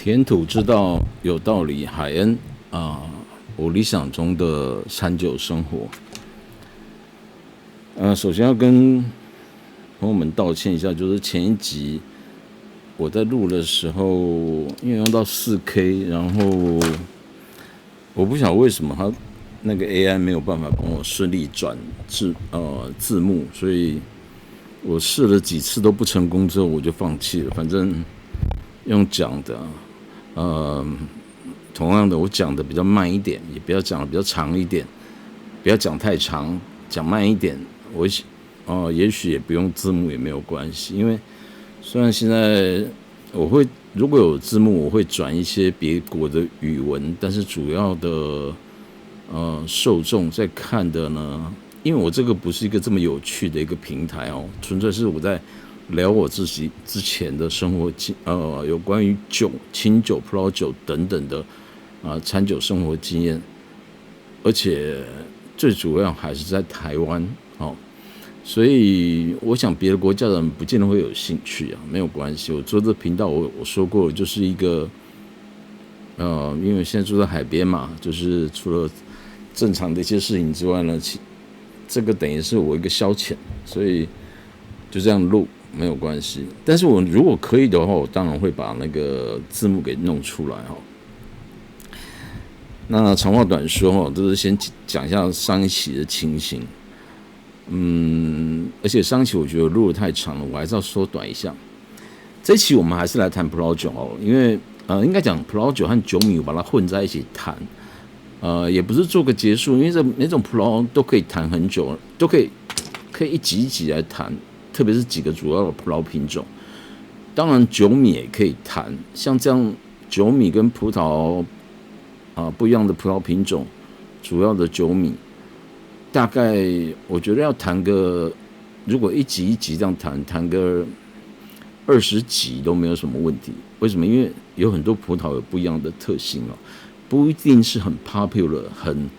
填土之道有道理，海恩我理想中的餐酒生活。首先要跟朋友们道歉一下，就是前一集我在录的时候，因为用到4K， 然后我不晓得为什么它那个 AI 没有办法帮我顺利转字幕，所以我试了几次都不成功，之后我就放弃了。反正用讲的，同样的我讲的比较慢一点，也不要讲的比较长一点，不要讲太长，讲慢一点。也许也不用字幕也没有关系，因为虽然现在如果有字幕，我会转一些别国的语文，但是主要的受众在看的呢，因为我这个不是一个这么有趣的一个平台哦，纯粹是我在聊我自己之前的生活有关于酒、清酒、葡萄酒等等的餐酒生活经验，而且最主要还是在台湾哦，所以我想别的国家的人不见得会有兴趣啊，没有关系。我做这频道我说过，就是一个因为现在住在海边嘛，就是除了正常的一些事情之外呢，这个等于是我一个消遣，所以就这样录没有关系。但是我如果可以的话，我当然会把那个字幕给弄出来哈。那长话短说哈，就是先讲一下上一期的情形。而且上一期我觉得录得太长了，我还是要缩短一下。这一期我们还是来谈葡萄酒哦，因为应该讲葡萄酒和酒米我把它混在一起谈，也不是做个结束，因为每种葡萄都可以谈很久，都可以一集一集来谈，特别是几个主要的葡萄品种。当然酒米也可以谈，像这样酒米跟葡萄不一样的葡萄品种，主要的酒米。大概我觉得要谈个，如果一集一集这样谈个20集都没有什么问题。为什么？因为有很多葡萄有不一样的特性哦，不一定是很 popular、很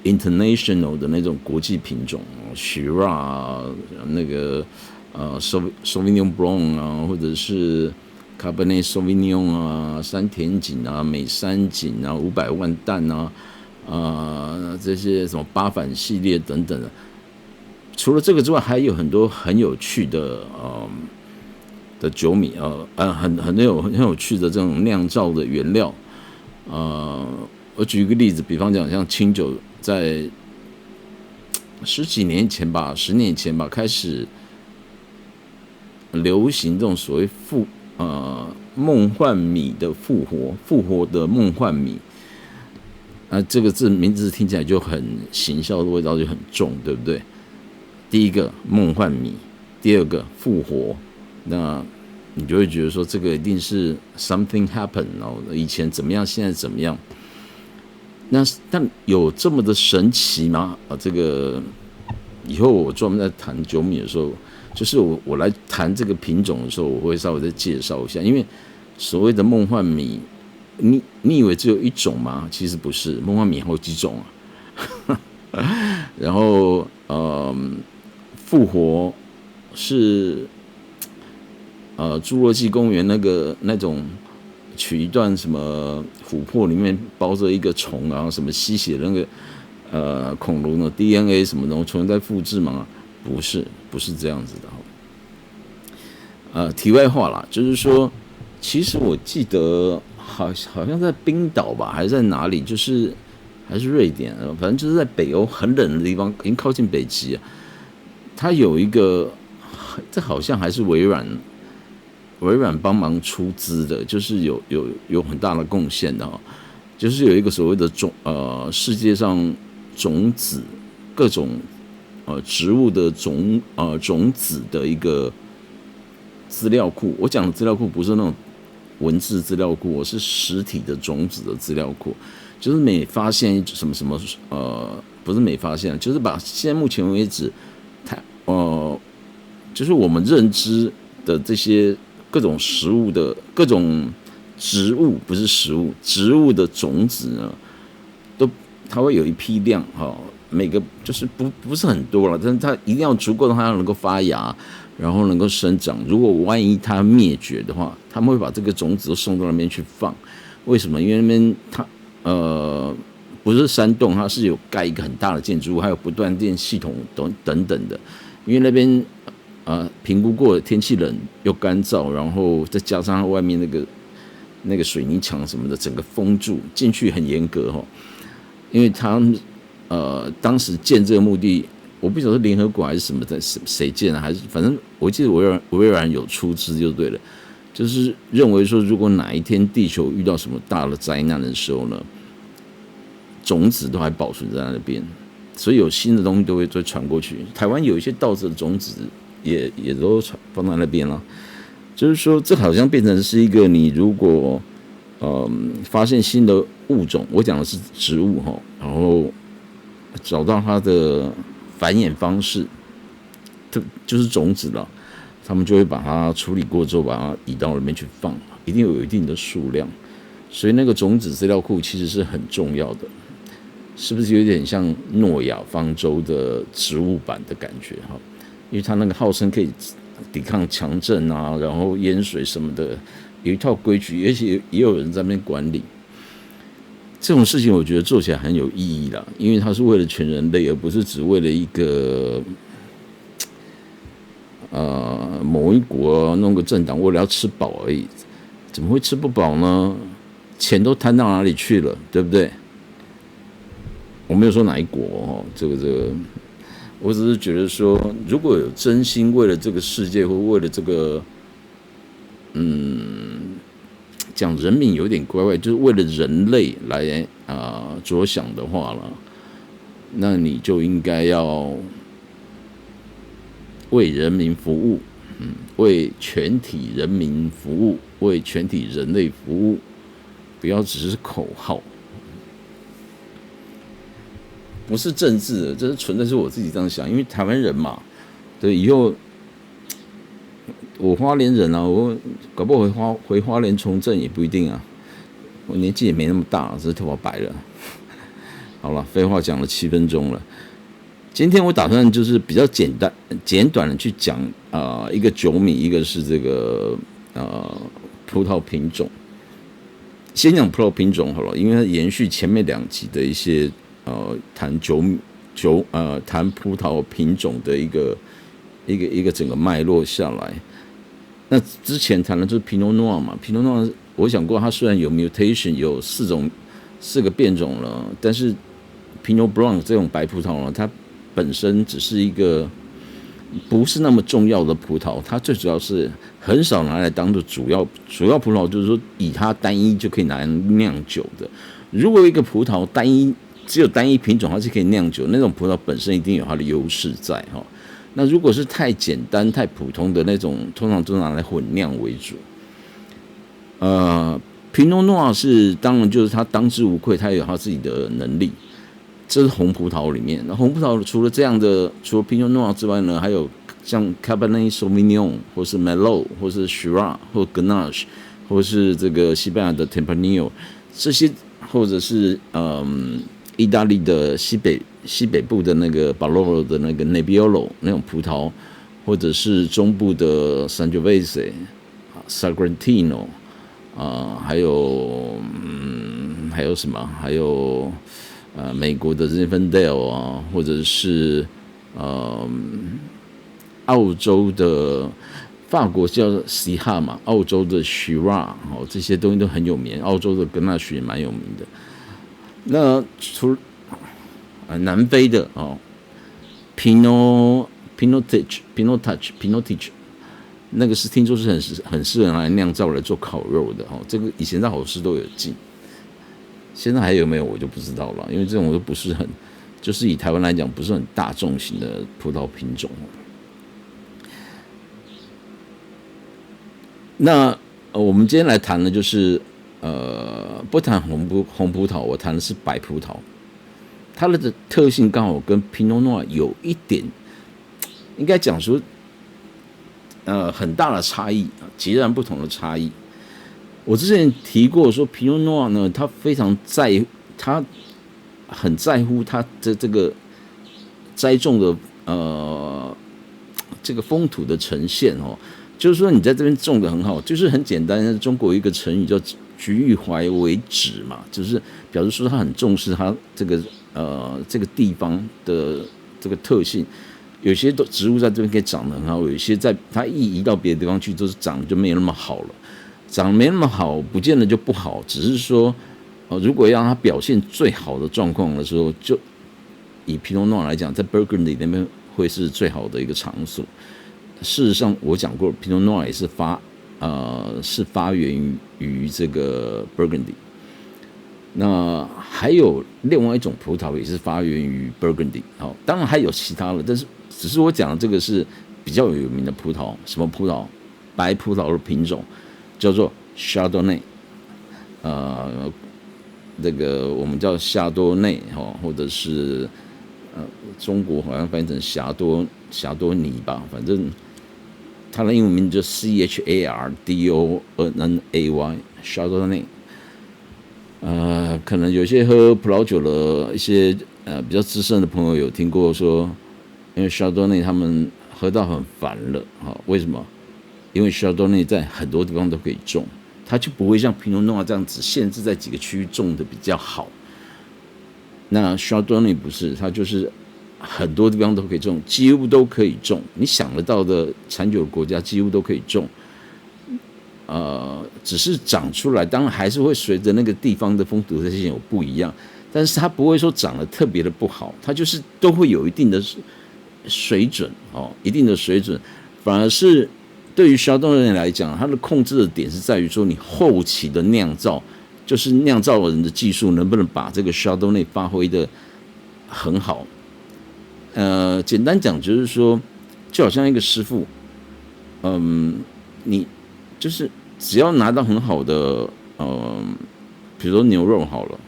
international 的那种国际品种，Shiraz 那个Sauvignon Blanc 或者是 Cabernet Sauvignon 山田锦美山锦500万担这些什么八反系列等等的，除了这个之外，还有很多很有趣的酒米很有趣的这种酿造的原料。我举一个例子，比方讲像清酒，在10年前吧，开始流行这种所谓梦幻米的复活的梦幻米。这个字名字听起来就很行销的味道就很重，对不对？第一个梦幻米，第二个复活，那你就会觉得说这个一定是 something happen 以前怎么样，现在怎么样？但有这么的神奇吗？这个以后我专门在谈酒米的时候，就是我来谈这个品种的时候，我会稍微再介绍一下，因为所谓的梦幻米。你以为只有一种吗？其实不是，梦幻米好几种然后复活是侏罗纪公园那种取一段什么琥珀里面包着一个虫什么吸血那个恐龙的 DNA 什么的，重新再复制吗？不是这样子的题外话啦，就是说，其实我记得。好像在冰岛吧，还是在哪里？还是瑞典，反正就是在北欧很冷的地方，已经靠近北极了。它有一个，这好像还是微软帮忙出资的，就是有很大的贡献的就是有一个所谓的世界上种子各种植物的种子的一个资料库。我讲的资料库不是那种。文字资料库，我是实体的种子的资料库，就是每发现什么不是每发现，就是把现在目前为止，就是我们认知的这些各种食物的各种植物，不是食物，植物的种子呢，它会有一批量每个就是不是很多了，但是它一定要足够让它能够发芽，然后能够生长。如果万一它灭绝的话，他们会把这个种子都送到那边去放。为什么？因为那边它不是山洞，它是有盖一个很大的建筑物，还有不断电系统等等的。因为那边评估过天气冷又干燥，然后再加上它外面那个水泥墙什么的，整个封住，进去很严格哈。因为他当时建这个目的，我不晓得是联合国还是什么的谁建的，还是反正我记得微软有出资就对了，就是认为说，如果哪一天地球遇到什么大的灾难的时候呢，种子都还保存在那边，所以有新的东西都会再传过去。台湾有一些稻子的种子也都放在那边了，就是说这好像变成是一个你如果发现新的物种，我讲的是植物哈，然后找到它的繁衍方式，就是种子了，他们就会把它处理过之后，把它移到那边去放，一定有一定的数量，所以那个种子资料库其实是很重要的，是不是有点像诺亚方舟的植物版的感觉哈？因为它那个号称可以抵抗强震啊，然后淹水什么的，有一套规矩，而且也有人在那边管理。这种事情我觉得做起来很有意义啦，因为它是为了全人类，而不是只为了一个某一国弄个政党为了要吃饱而已。怎么会吃不饱呢？钱都摊到哪里去了，对不对？我没有说哪一国哦，这个，我只是觉得说，如果有真心为了这个世界，或为了这个，讲人民有点怪怪，就是为了人类来着想的话了，那你就应该要为人民服务，为全体人民服务，为全体人类服务，不要只是口号，不是政治的，这是纯粹是我自己这样想，因为台湾人嘛，对，以后。我花莲人啊，我搞不好回花莲从政也不一定啊。我年纪也没那么大，只是头发白了。好了，废话讲了7分钟了。今天我打算就是比较简短的去讲一个酒米，一个是这个葡萄品种。先讲葡萄品种好了，因为它延续前面2集的一些谈谈葡萄品种的一个整个脉络下来。那之前谈的就是 Pinot Noir 嘛 ，Pinot Noir 我想过，它虽然有 mutation 有4个变种了，但是 Pinot Blanc 这种白葡萄呢，它本身只是一个不是那么重要的葡萄，它最主要是很少拿来当做主要葡萄，就是说以它单一就可以拿来酿酒的。如果一个葡萄只有单一品种，它是可以酿酒，那种葡萄本身一定有它的优势在哈。那如果是太简单、太普通的那种，通常都拿来混酿为主。Pinot Noir 是当然就是它当之无愧，它有它自己的能力。这是红葡萄里面，那红葡萄除了这样的，除了 Pinot Noir 之外呢，还有像 Cabernet Sauvignon 或是 Merlot 或是 Shiraz 或 Grenache 或是这个西班牙的 Tempranillo 这些，或者是意大利的西北部的那个 Barolo 的那个 Nebbiolo 那种葡萄，或者是中部的 Sangiovese、Sagrantino 还有什么？还有美国的 Zinfandel 啊，或者是澳洲的法国叫 Syrah 嘛，澳洲的 Shiraz 这些东西都很有名，澳洲的格纳许也蛮有名的。那除南非的Pinotage，那个是听说是很适合拿来酿造来做烤肉的这个以前在好市都有进，现在还有没有我就不知道了，因为这种都不是很，就是以台湾来讲不是很大众型的葡萄品种。那我们今天来谈的就是不谈红葡萄，我谈的是白葡萄，它的特性刚好跟 Pinot Noir 有一点，应该讲说很大的差异，截然不同的差异。我之前提过说 Pinot Noir 呢，他很在乎他的这个栽种的这个风土的呈现就是说你在这边种的很好，就是很简单。中国有一个成语叫橘玉怀为枳嘛，就是表示说他很重视他这个地方的这个特性。有些植物在这边可以长得很好，有些在它一移到别的地方去，就是长得就没有那么好了。长得没那么好，不见得就不好，只是说，如果要让它表现最好的状况的时候，就以皮诺诺来讲，在 Burgundy 那边会是最好的一个场所。事实上，我讲过，皮诺诺也是发源于这个 Burgundy。那还有另外一种葡萄也是发源于 Burgundy， 当然还有其他的，但是只是我讲的这个是比较有名的葡萄，什么葡萄？白葡萄的品种叫做 Chardonnay， 这个我们叫夏多内或者是中国好像翻译成霞多尼吧，反正它的英文名叫 Chardonnay Chardonnay。可能有些喝葡萄酒的一些比较资深的朋友有听过说，因为 Chardonnay 他们喝到很烦了，为什么？因为 Chardonnay 在很多地方都可以种，它就不会像 Pinot Noir 这样子限制在几个区域种的比较好。那 Chardonnay 不是，它就是很多地方都可以种，几乎都可以种，你想得到的产酒国家几乎都可以种。只是长出来，当然还是会随着那个地方的风土特性有不一样，但是它不会说长得特别的不好，它就是都会有一定的水准一定的水准。反而是对于肖东人来讲，它的控制的点是在于说，你后期的酿造，就是酿造人的技术能不能把这个肖东内发挥的很好。简单讲就是说，就好像一个师傅，你就是只要拿到很好的，比如说牛肉好了，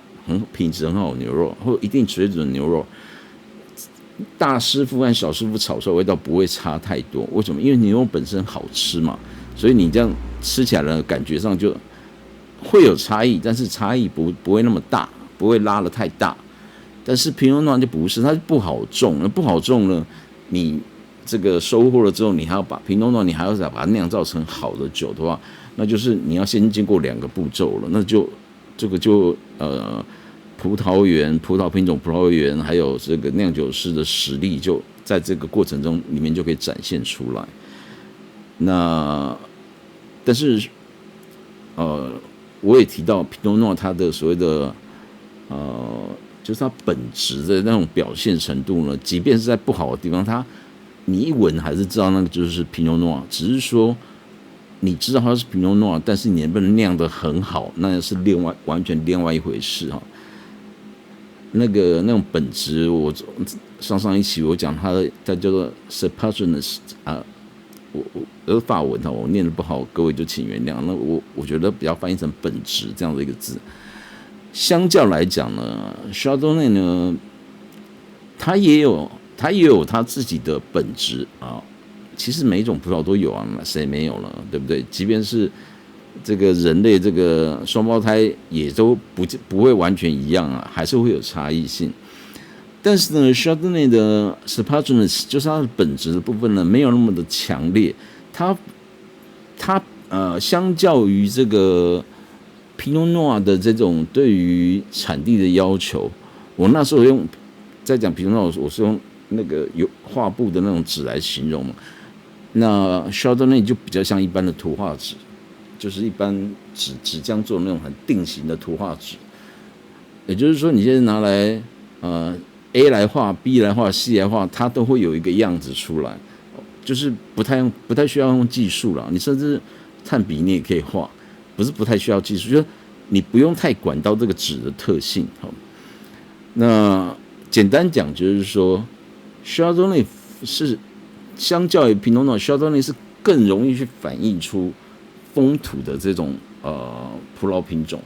品质很好的牛肉，或一定水准的牛肉，大师傅和小师傅炒出来味道不会差太多。为什么？因为牛肉本身好吃嘛，所以你这样吃起来的感觉上就会有差异，但是差异不会那么大，不会拉得太大。但是皮诺诺就不是，它不好种，不好种了，你这个收获了之后，你还要把皮诺诺，你还要把它酿造成好的酒的话，那就是你要先经过2个步骤了。那就这个就葡萄园、葡萄品种、葡萄园，还有这个酿酒师的实力，就在这个过程中里面就可以展现出来。那但是我也提到皮诺诺它的所谓的就是它本质的那种表现程度呢，即便是在不好的地方，你一闻还是知道那个就是皮诺诺，只是说你知道它是皮诺诺，但是你能不能酿得很好，那是完全另外一回事哈。那种本质，我上一期我讲它叫做 Serpentrinus 我法文我念得不好，各位就请原谅。那我觉得比较翻译成本质这样的一个字。相较来讲呢 ，Chardonnay 呢，它也有它自己的本质啊。其实每一种葡萄都有啊，谁没有了，对不对？即便是这个人类这个双胞胎，也都不会完全一样啊，还是会有差异性。但是呢 ，Chardonnay 的 Serpentrinus 就是它的本质的部分呢，没有那么的强烈。它相较于这个皮诺诺的这种对于产地的要求，我那时候在讲皮诺诺，我是用那个有画布的那种纸来形容嘛。那 Chardonnay 就比较像一般的图画纸，就是一般纸浆做的那种很定型的图画纸。也就是说，你现在拿来A 来画 ，B 来画 ，C 来画，它都会有一个样子出来，就是不太需要用技术了。你甚至炭笔你也可以画，不是不太需要技术，就是你不用太管到这个纸的特性。那简单讲就是说 ，Chardonnay 是相较于 Pinot Noir，Chardonnay 是更容易去反映出风土的这种葡萄品种。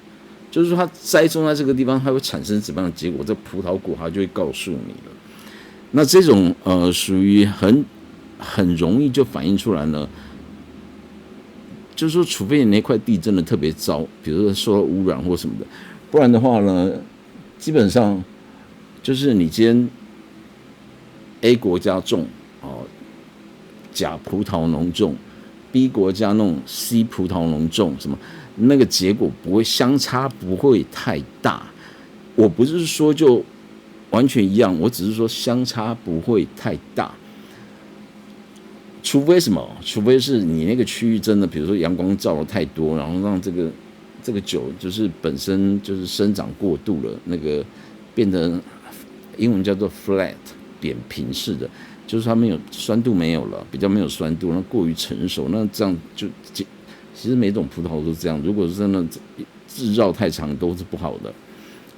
就是说，它栽种在这个地方，它会产生什么样的结果？这葡萄果它就会告诉你了。那这种属于很容易就反映出来呢。就是说，除非你那块地真的特别糟，比如说受到污染或什么的，不然的话呢，基本上就是你今天 A 国家种甲葡萄农种，B 国家弄 C 葡萄农种，什么那个结果不会相差不会太大。我不是说就完全一样，我只是说相差不会太大。除非什么？除非是你那个区域真的，比如说阳光照的太多，然后让这个酒就是本身就是生长过度了，那个变得英文叫做 flat 扁平式的，就是它没有酸度没有了，比较没有酸度，那过于成熟，那这样就其实每种葡萄都这样。如果是真的日照太长都是不好的，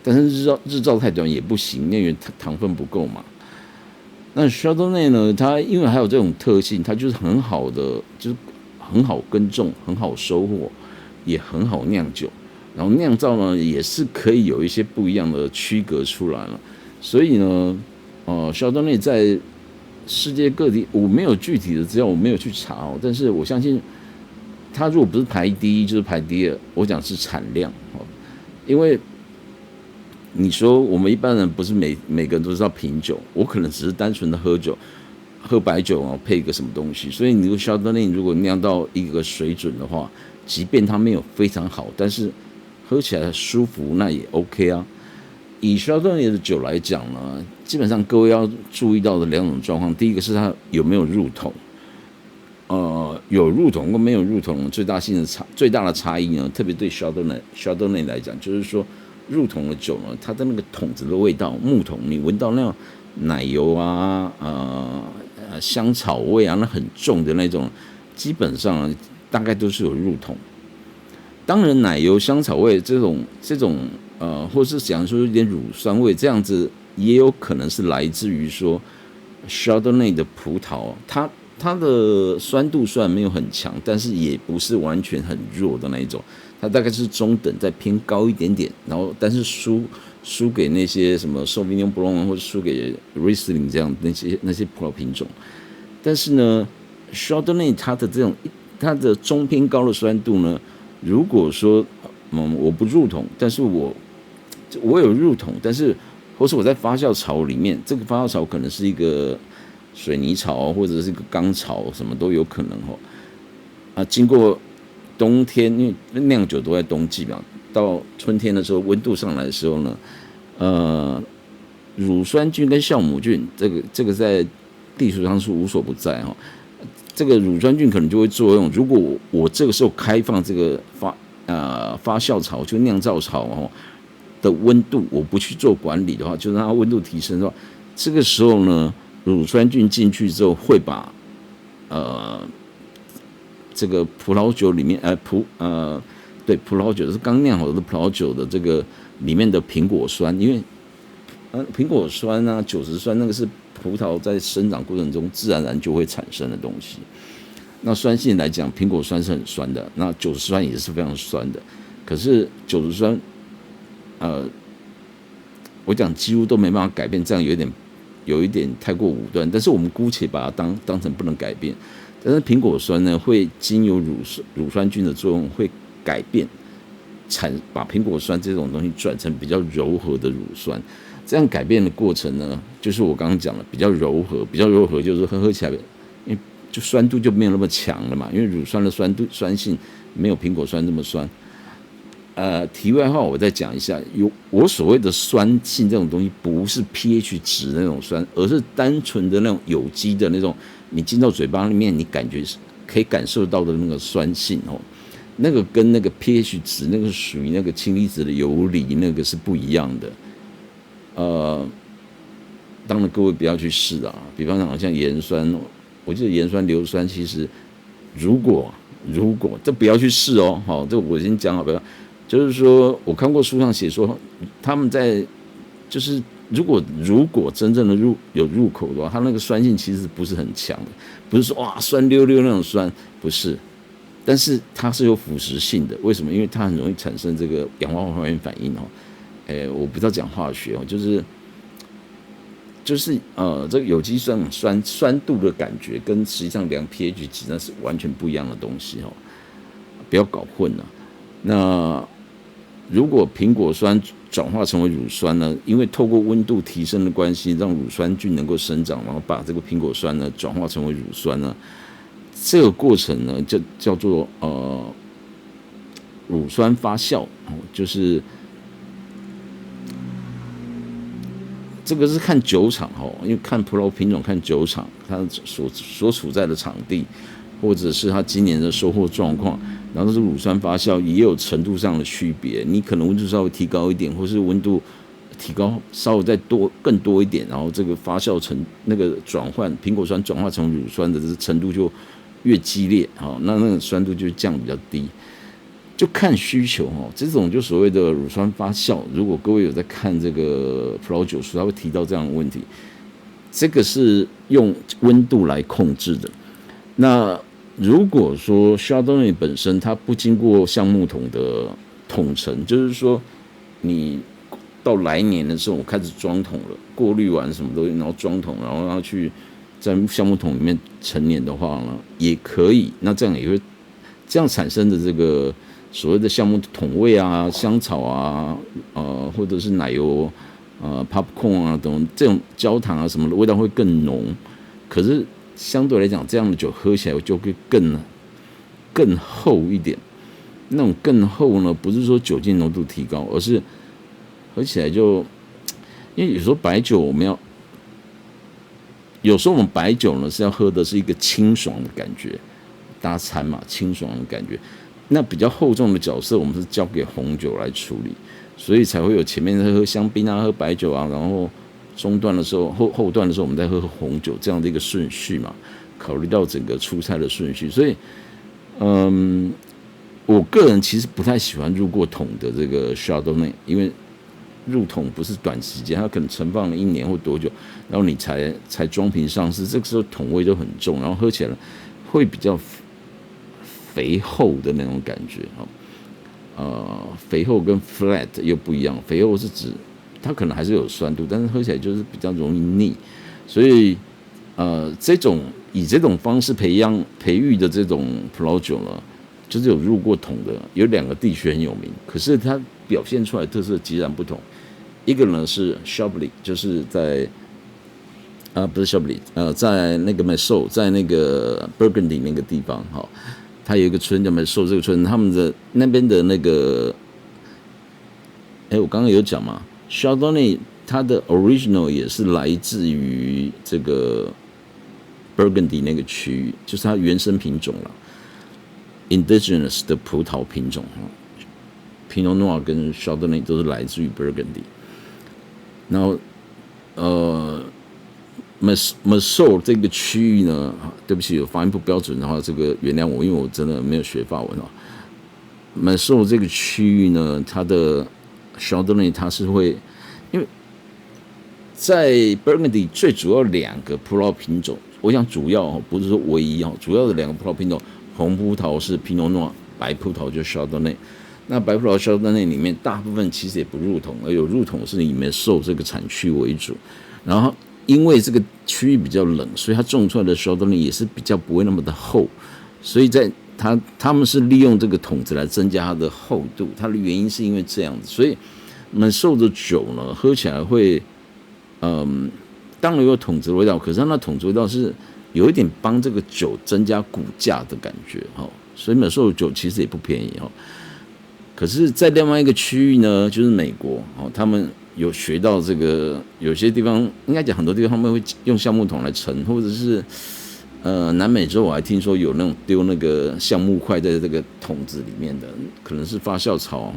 但是日照太短也不行，因为糖分不够嘛。那 Chardonnay 呢？它因为还有这种特性，它就是很好的，就是很好耕种，很好收获，也很好酿酒。然后酿造呢，也是可以有一些不一样的区隔出来了。所以呢，Chardonnay 在世界各地，我没有具体的资料，我没有去查哦。但是我相信，它如果不是排第一，就是排第二。我讲是产量哦，因为你说我们一般人不是每个人都知道品酒，我可能只是单纯的喝酒，喝白酒啊，配一个什么东西。所以你这个 Chardonnay 如果酿到一个水准的话，即便它没有非常好，但是喝起来舒服，那也 OK 啊。以 Chardonnay 的酒来讲呢，基本上各位要注意到的两种状况，第一个是它有没有入桶，有入桶跟没有入桶最大的差异呢，特别对 Chardonnay 来讲，就是说。入桶的酒呢，它的那个桶子的味道，木桶，你闻到那种奶油啊、香草味啊，那很重的那种，基本上大概都是有入桶。当然，奶油、香草味这种或是讲说有点乳酸味，这样子也有可能是来自于说 Chardonnay 的葡萄，它的酸度虽然没有很强，但是也不是完全很弱的那一种。它大概是中等，再偏高一点点，然后但是输给那些什么 Sauvignon Blanc 或者输给 Riesling 这样那些葡萄品种。但是呢 ，Chardonnay 它的中偏高的酸度呢，如果说我不入桶，但是我有入桶，但是或是我在发酵槽里面，这个发酵槽可能是一个水泥槽或者是一个钢槽，什么都有可能经过冬天，因为酿酒都在冬季嘛，到春天的时候，温度上来的时候呢，乳酸菌跟酵母菌，这个在地球上是无所不在哈。这个乳酸菌可能就会作用。如果我这个时候开放这个发酵槽，就酿造槽的温度，我不去做管理的话，就让它温度提升的话，这个时候呢，乳酸菌进去之后会把这个葡萄酒里面葡萄酒是刚酿好的葡萄酒的这个里面的苹果酸，因为苹果酸啊、酒石酸那个是葡萄在生长过程中自然而然就会产生的东西。那酸性来讲，苹果酸是很酸的，那酒石酸也是非常酸的。可是酒石酸，我讲几乎都没办法改变，这样有一点太过武断。但是我们姑且把它当成不能改变。但是苹果酸呢，会经由乳酸菌的作用，会改变把苹果酸这种东西转成比较柔和的乳酸。这样改变的过程呢，就是我刚刚讲的比较柔和就是喝起来，因为就酸度就没有那么强了嘛，因为乳酸的酸性没有苹果酸那么酸。题外话我再讲一下，我所谓的酸性这种东西，不是 pH 值那种酸，而是单纯的那种有机的那种，你进到嘴巴里面，你可以感受到的那个酸性那个跟那个 pH 值，那个属于那个氢离子的游离，那个是不一样的。当然各位不要去试啊，比方讲像盐酸，我记得盐酸硫酸，其实如果这不要去试哦，好，这我先讲好不要。就是说我看过书上写说，他们在就是如果真正的有入口的话，它那个酸性其实不是很强的，不是说哇酸溜溜那种酸，不是，但是它是有腐蚀性的。为什么？因为它很容易产生这个氧化还原反应我不知道讲化学就是这个有机酸度的感觉跟实际上量 pH 值那是完全不一样的东西不要搞混了。那如果苹果酸转化成为乳酸呢？因为透过温度提升的关系，让乳酸菌能够生长，然后把这个苹果酸呢转化成为乳酸呢，这个过程呢，叫做乳酸发酵，就是这个是看酒厂因为看葡萄品种看酒厂，它所处在的场地，或者是它今年的收获状况，然后这乳酸发酵也有程度上的区别，你可能温度稍微提高一点，或是温度提高稍微再更多一点，然后这个发酵那个转换苹果酸转化成乳酸的这个程度就越激烈，那个酸度就降比较低。就看需求这种就所谓的乳酸发酵，如果各位有在看这个葡萄酒书，他会提到这样的问题。这个是用温度来控制的。那如果说 Chardonnay 本身它不经过橡木桶的桶陈，就是说你到来年的时候我开始装桶了，过滤完什么东西，然后装桶，然后去在橡木桶里面陈年的话呢，也可以。那这样也会这样产生的这个所谓的橡木桶味啊、香草啊、或者是奶油、popcorn 啊等这种焦糖啊什么的味道会更浓。可是相对来讲，这样的酒喝起来就会更厚一点。那种更厚呢，不是说酒精浓度提高，而是喝起来就，因为有时候白酒有时候我们白酒呢是要喝的是一个清爽的感觉，搭餐嘛，清爽的感觉。那比较厚重的角色，我们是交给红酒来处理，所以才会有前面在喝香槟啊、喝白酒啊，然后中段的时候、后段的时候，我们再喝红酒这样的一个顺序嘛。考虑到整个出菜的顺序，所以，我个人其实不太喜欢入过桶的这个 Chardonnay， 因为入桶不是短时间，它可能陈放了1年或多久，然后你才装瓶上市，这个时候桶味都很重，然后喝起来会比较肥厚的那种感觉肥厚跟 flat 又不一样，肥厚是指它可能还是有酸度，但是喝起来就是比较容易腻，所以以这种方式培育的这种葡萄酒呢，就是有入过桶的，有2个地区很有名，可是它表现出来的特色截然不同。一个呢是 Chablis， 就是在不是 Chablis， 在那个 Meursault， 在那个 Burgundy 那个地方它有一个村叫 Meursault， 这个村他们的那边的那个，我刚刚有讲嘛 ，Chardonnay 它的 original 也是来自于这个 Burgundy 那个区域，就是它原生品种啦 ，indigenous 的葡萄品种Pinot Noir 跟 Chardonnay 都是来自于 Burgundy， 然后Meursault 这个区域呢，对不起，有发音不标准的话，这个原谅我，因为我真的没有学法文Meursault 这个区域呢，它的 Chardonnay 它是会，因为在 Burgundy 最主要2个葡萄品种，我想主要不是说唯一主要的2个葡萄品种，红葡萄是 Pinot Noir， 白葡萄就是 Chardonnay。那白葡萄 Chardonnay 里面大部分其实也不入桶，而有入桶是以Meursault这个产区为主，然后因为这个区域比较冷，所以它种出来的 Chardonnay 也是比较不会那么的厚，所以在他们是利用这个桶子来增加它的厚度，它的原因是因为这样子，所以Meursault的酒呢喝起来会，当然有桶子的味道，可是它那桶子味道是有一点帮这个酒增加骨架的感觉所以Meursault的酒其实也不便宜可是，在另外一个区域呢，就是美国他们有学到这个，有些地方应该讲很多地方他们会用橡木桶来盛，或者是南美洲我还听说有那种丢那个橡木块在这个桶子里面的，可能是发酵槽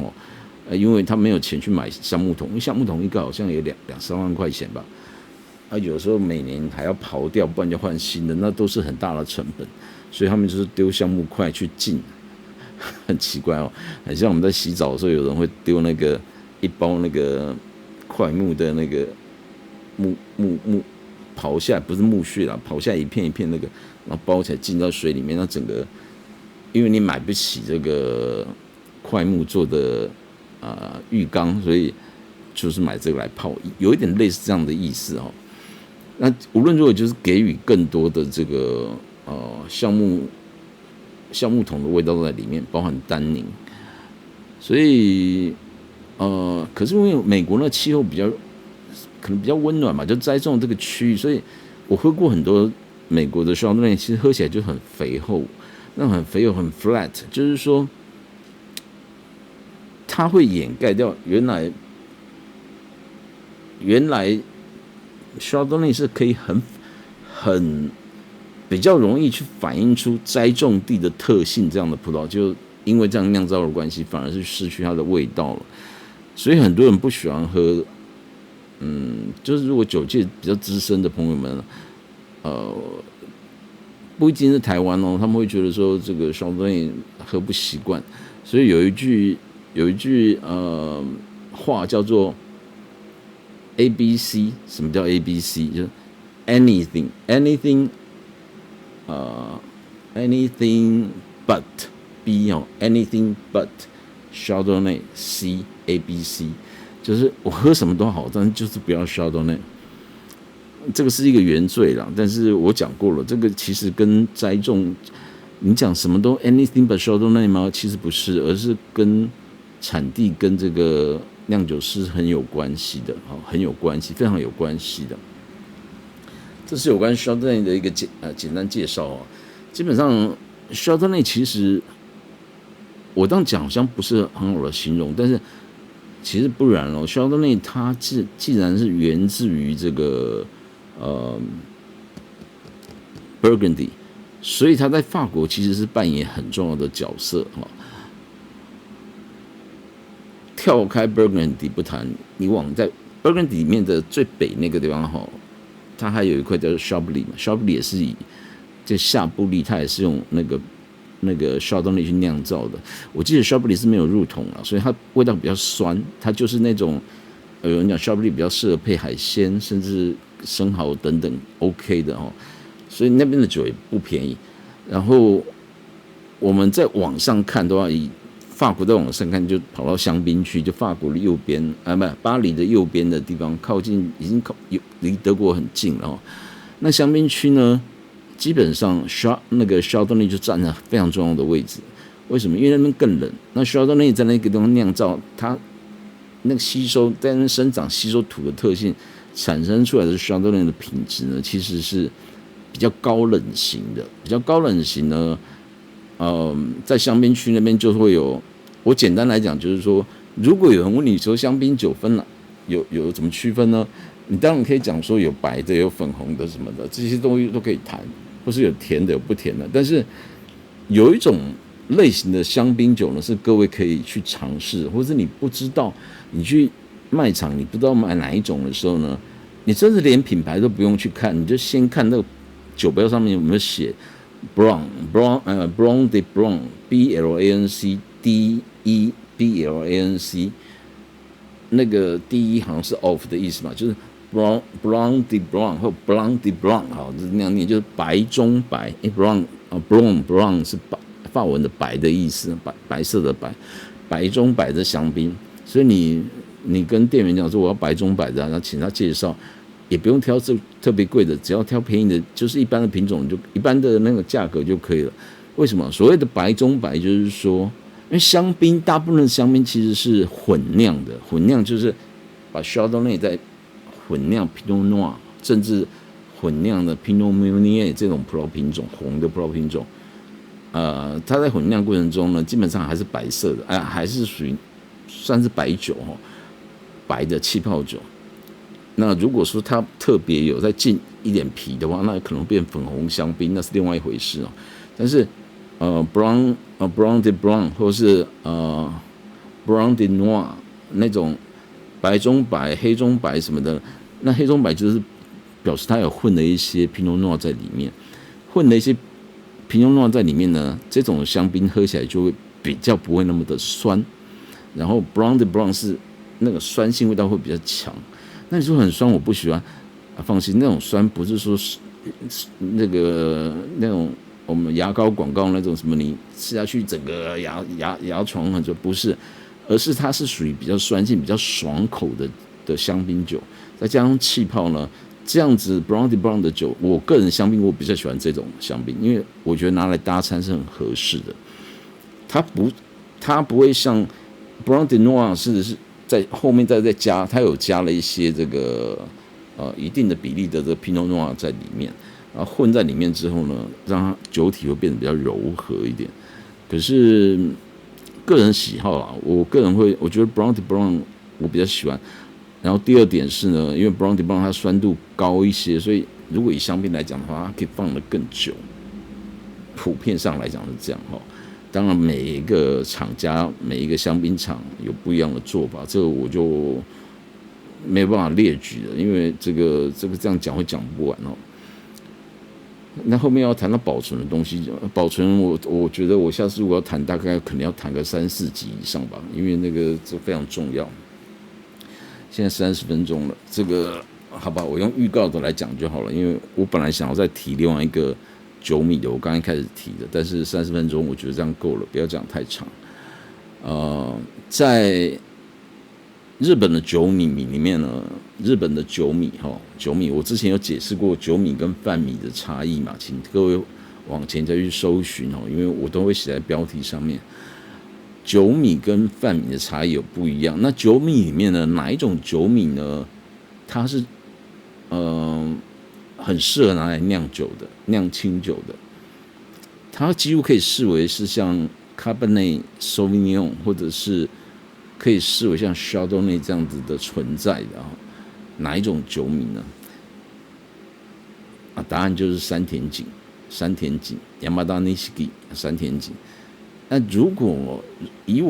因为他没有钱去买橡木桶，因为橡木桶一个好像也2-3万块钱吧，有时候每年还要刨掉，不然就换新的，那都是很大的成本，所以他们就是丢橡木块去浸。很奇怪很像我们在洗澡的时候，有人会丢那个一包那个块木的那个木刨下来，不是木屑啦，刨下来一片一片那个，然后包起来浸到水里面，那整个因为你买不起这个块木做的浴缸，所以就是买这个来泡，有一点类似这样的意思那无论如何，就是给予更多的这个橡木桶的味道都在里面，包含单宁，所以可是因为美国的气候可能比较温暖嘛，就栽种这个区域，所以我喝过很多美国的 Chardonnay 其实喝起来就很肥厚，那种很肥厚很 flat， 就是说它会掩盖掉原来 Chardonnay 是可以很比较容易去反映出栽种地的特性，这样的葡萄就因为这样酿造的关系，反而是失去它的味道了。所以很多人不喜欢喝，就是如果酒界比较资深的朋友们，不一定是台湾哦，他们会觉得说这个 Chardonnay 喝不习惯，所以有一句话叫做 ABC， 什么叫 ABC？ 就是 anything but B 哦 anything but Chardonnay C ABC， 就是我喝什么都好，但是就是不要 Chardonnay。这个是一个原罪啦，但是我讲过了，这个其实跟栽种，你讲什么都 anything but Chardonnay 吗？其实不是，而是跟产地跟这个酿酒师很有关系的，很有关系，非常有关系的。这是有关 Chardonnay 的一个简单介绍哦。基本上 Chardonnay 其实我这样讲好像不是很好的形容，但是其实不然哦。Chardonnay 它既然是源自于这个Burgundy， 所以它在法国其实是扮演很重要的角色哈。跳开 Burgundy 不谈，你往在 Burgundy 里面的最北那个地方哈，它还有一块叫做 Chablis 嘛 ，Chablis 也是以这夏布利，它也是用那个 Chardonnay 去酿造的。我记得 Chablis 是没有入桶了，所以它味道比较酸，它就是那种有人讲 Chablis 比较适合配海鲜，甚至生蚝等等 OK 的哦。所以那边的酒也不便宜。然后我们在网上看都要以法国在往上看，就跑到香槟区，就法国的右边巴黎的右边的地方，靠近已经离德国很近了哦。那香槟区呢，基本上那个 Chardonnay 就占了非常重要的位置。为什么？因为那边更冷。那 Chardonnay 在那个地方酿造，它那个吸收在那生长、吸收土的特性，产生出来的 Chardonnay 的品质呢，其实是比较高冷型的。比较高冷型呢，在香槟区那边就会有。我简单来讲，就是说，如果有人问你说香槟酒分了，有怎么区分呢？你当然可以讲说有白的、有粉红的什么的，这些东西都可以谈，或是有甜的、有不甜的。但是有一种类型的香槟酒呢，是各位可以去尝试，或是你不知道，你去卖场你不知道买哪一种的时候呢，你真是连品牌都不用去看，你就先看那个酒标上面有没有写 Blanc de Blanc BLANC DEBLANC， 那个第一好像是 of 的意思嘛，就是 Blanc de Blanc 或 Blanc de Blanc， 好，就是那样念，就是白中白。Blanc 是法文的白的意思，白色的白中白的香槟。所以你跟店员讲说我要白中白的，然后请他介绍，也不用挑特别贵的，只要挑便宜的，就是一般的品种，就一般的那个价格就可以了。为什么？所谓的白中白，就是说，因为香槟大部分的香槟其实是混酿的，混酿就是把 Chardonnay 在混酿 Pinot Noir， 甚至混酿的 Pinot Meunier 这种葡萄品种，红的葡萄品种，它在混酿过程中呢，基本上还是白色的，还是属于算是白酒哦，白的气泡酒。那如果说它特别有再进一点皮的话，那可能变粉红香槟，那是另外一回事哦。但是Blanc de Blanc 或是Blanc de Noir 那种白中白、黑中白什么的，那黑中白就是表示它有混了一些 Pinot Noir 在里面，混了一些 Pinot Noir 在里面呢，这种香槟喝起来就会比较不会那么的酸。然后 Blanc de Blanc 是那个酸性味道会比较强。那你说很酸，我不喜欢，放心，那种酸不是说那种我们牙膏广告那种什么你吃下去整个牙床很酸，不是，而是它是属于比较酸性、比较爽口的香槟酒，再加上气泡呢，这样子 Blanc de Blanc 的酒，我个人香槟我比较喜欢这种香槟，因为我觉得拿来搭餐是很合适的。它不会像 Blanc de Noir 是在后面再加，它有加了一些这个一定的比例的这个 Pinot Noir 在里面然后混在里面之后呢，让它酒体会变得比较柔和一点。可是个人喜好啦，我个人我觉得 Brown de Blanc 我比较喜欢。然后第二点是呢，因为 Brown de Blanc 它酸度高一些，所以如果以香槟来讲的话，它可以放得更久。普遍上来讲是这样哈。当然每一个厂家、每一个香槟厂有不一样的做法，这个我就没有办法列举了，因为这个这样讲会讲不完哦。那后面要谈到保存的东西，保存我觉得我下次如果要谈，大概可能要谈个3-4集以上吧，因为这非常重要。现在30分钟了，这个好吧，我用预告的来讲就好了，因为我本来想要再提另外一个酒米的，我刚才开始提的，但是30分钟我觉得这样够了，不要讲太长。在日本的酒米里面呢，日本的酒米我之前有解释过酒米跟饭米的差异嘛，请各位往前再去搜寻因为我都会写在标题上面。酒米跟饭米的差异有不一样。那酒米里面呢，哪一种酒米呢？它是很适合拿来酿酒的，酿清酒的。它几乎可以视为是像 Cabernet Sauvignon 或者是可以视为像 Chardonnay 这样子的存在的哪一种酒米呢？答案就是山田锦，Yamada Nishiki 山田锦。那如果以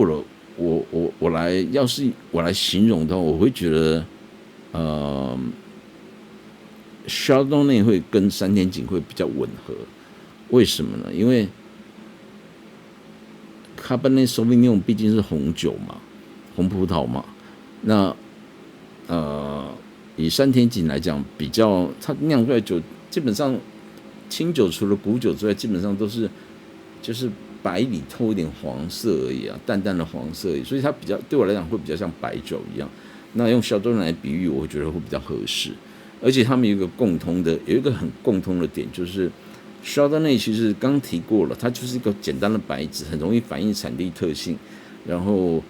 要是我来形容的话，我会觉得Chardonnay 会跟山田锦会比较吻合。为什么呢？因为 Cabernet Sauvignon 毕竟是红酒嘛，红葡萄嘛。那以山田锦来讲，比较它酿出来酒，基本上清酒除了古酒之外，基本上都是就是白里透一点黄色而已啊，淡淡的黄色而已，所以它比较对我来讲会比较像白酒一样。那用小豆来比喻，我觉得会比较合适。而且他们有一个很共通的点，就是 Chardonnay 其实刚提过了，它就是一个简单的白质，很容易反映产地特性。然后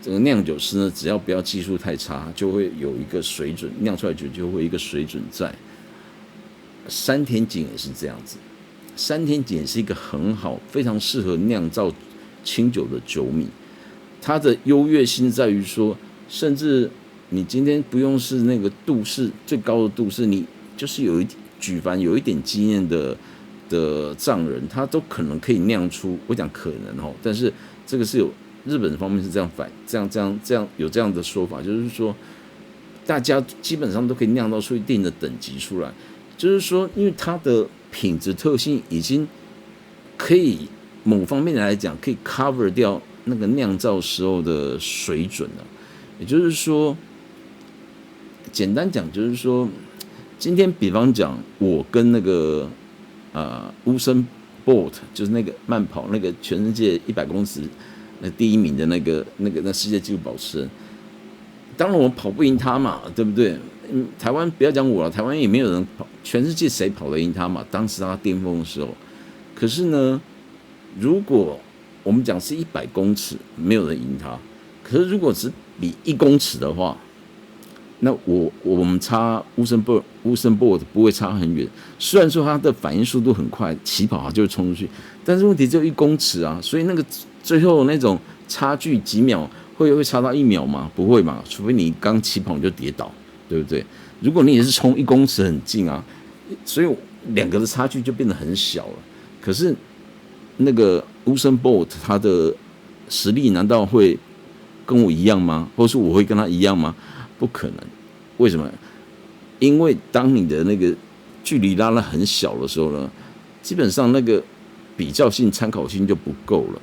这个酿酒师呢，只要不要技术太差，就会有一个水准，酿出来酒就会有一个水准在。山田锦也是这样子。山田锦是一个很好、非常适合酿造清酒的酒米。它的优越性在于说，甚至你今天不用是那个度数最高的度数，你就是举凡有一点经验的藏人，他都可能可以酿出。我讲可能但是这个是有日本方面是这样有这样的说法，就是说大家基本上都可以酿造出一定的等级出来。就是说，因为它的品质特性已经可以某方面来讲可以 cover 掉那个酿造时候的水准了。也就是说，简单讲就是说，今天比方讲我跟那个Usain Bolt 就是那个慢跑那个全世界100公尺第1名的那世界纪录保持人，当然我跑不赢他嘛，对不对？台湾不要讲我了，台湾也没有人跑，全世界谁跑得赢他嘛？当时他巅峰的时候。可是呢，如果我们讲是100公尺，没有人赢他。可是如果只比1公尺的话，那我们差Usain Bolt不会差很远。虽然说他的反应速度很快，起跑他就会冲出去，但是问题只有1公尺啊，所以那个最后那种差距几秒会差到1秒吗？不会嘛，除非你刚起跑你就跌倒。对不对？如果你也是冲1公尺很近啊，所以2个的差距就变得很小了。可是那个 Usain Bolt 他的实力难道会跟我一样吗？或是我会跟他一样吗？不可能。为什么？因为当你的那个距离拉得很小的时候呢，基本上那个比较性、参考性就不够了。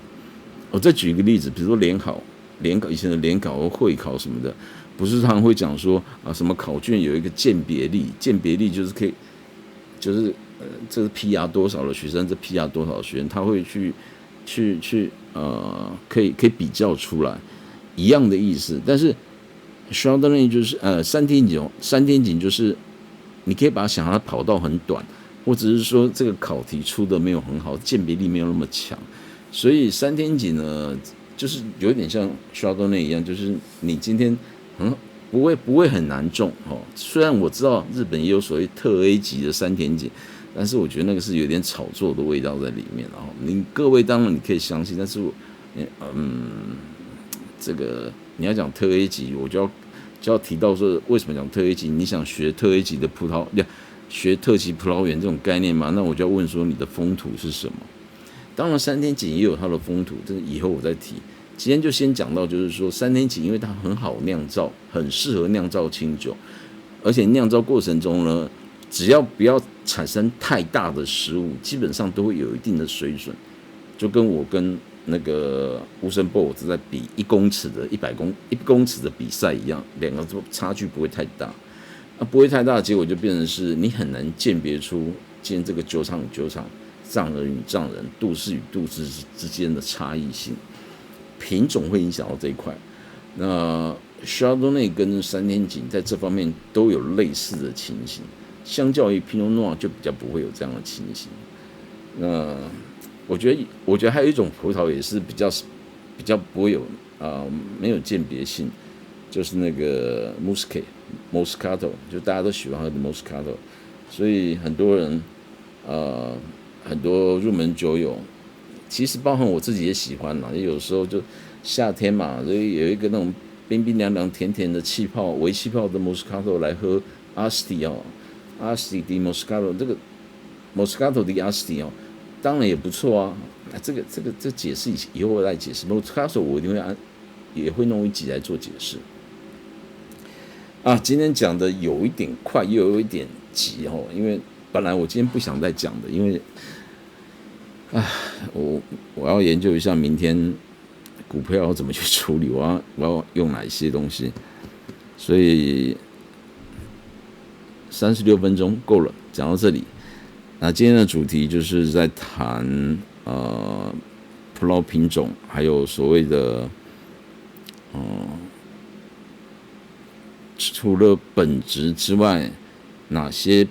我再举一个例子，比如说联考以前的联考或会考什么的。不是他们会讲说什么考卷有一个鉴别力就是可以，就是这是 PR 多少的学生，这 PR 多少的学生，他会去可以比较出来一样的意思。但是 Chardonnay 就是山田锦就是你可以把它想它跑道很短，或者是说这个考题出的没有很好，鉴别力没有那么强，所以山田锦呢就是有点像 Chardonnay 一样，就是你今天不会很难中虽然我知道日本也有所谓特 A 级的山田锦，但是我觉得那个是有点炒作的味道在里面你各位当然你可以相信，但是这个你要讲特 A 级，我就要提到说，为什么讲特 A 级？你想学特 A 级的学特级葡萄园这种概念嘛？那我就要问说，你的风土是什么？当然，山田锦也有它的风土，这以后我再提。今天就先讲到，就是说山田锦，因为它很好酿造，很适合酿造清酒，而且酿造过程中呢，只要不要产生太大的失误，基本上都会有一定的水准。就跟我跟那个乌森博在比1公尺的1公尺的比赛一样，两个差距不会太大。不会太大的结果就变成是你很难鉴别出今天这个酒厂藏人与藏人、杜氏与杜氏之间的差异性，品种会影响到这一块。那 Chardonnay 跟山田锦在这方面都有类似的情形，相较于 Pinot Noir 就比较不会有这样的情形。那我觉得还有一种葡萄也是比较不会有没有鉴别性，就是那个 Moscato， 就大家都喜欢喝的 Moscato， 所以很多人很多入门酒友，其实包含我自己也喜欢啦。有时候就夏天嘛，所以有一个那种冰冰凉凉、甜甜的微气泡的 Moscato 来喝 Asti Asti di Moscato， 这个 Moscato di Asti 当然也不错啊。这解释以后我来解释 Moscato， 我一定也会弄一集来做解释。今天讲的有一点快，又有一点急因为本来我今天不想再讲的，因为我要研究一下明天股票要怎么去处理，我要用哪些东西，所以36分钟够了，讲到这里。那今天的主题就是在谈葡萄品种，还有所谓的除了本质之外，哪些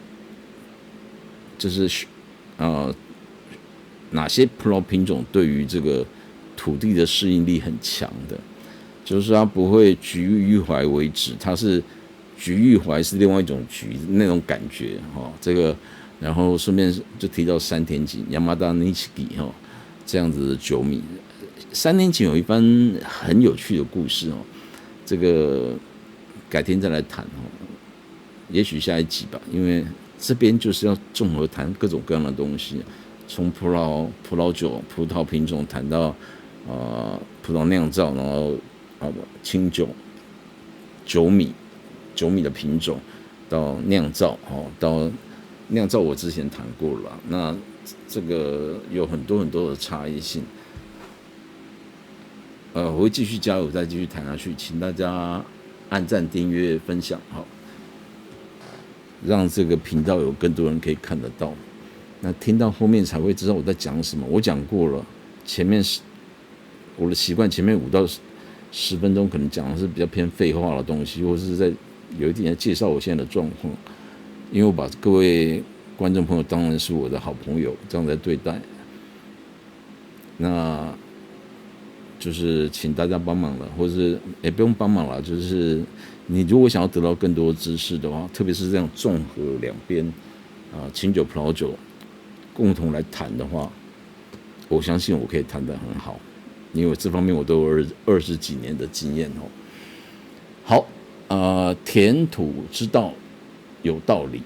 就是哪些葡萄品种对于这个土地的适应力很强的，就是它不会橘郁怀为止，它是橘郁怀是另外一种橘那种感觉这个，然后顺便就提到山田锦 Yamada Nishiki 这样子的酒米。山田锦有一番很有趣的故事这个改天再来谈也许下一集吧，因为这边就是要综合谈各种各样的东西，从葡萄酒、葡萄品种谈到葡萄酿造，然后清酒、酒米的品种到酿造到酿造我之前谈过了，那这个有很多很多的差异性。我会继续加油，再继续谈下去，请大家按赞、订阅、分享让这个频道有更多人可以看得到。那听到后面才会知道我在讲什么。我讲过了，前面我的习惯，前面5到10分钟可能讲的是比较偏废话的东西，或是在有一点介绍我现在的状况，因为我把各位观众朋友当然是我的好朋友，这样在对待。那就是请大家帮忙了，或者是也不用帮忙了，就是你如果想要得到更多知识的话，特别是这样综合两边清酒、葡萄酒共同来谈的话，我相信我可以谈得很好，因为这方面我都有20几年的经验好，田土之道有道理，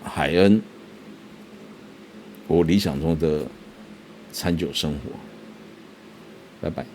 海恩，我理想中的餐酒生活，拜拜。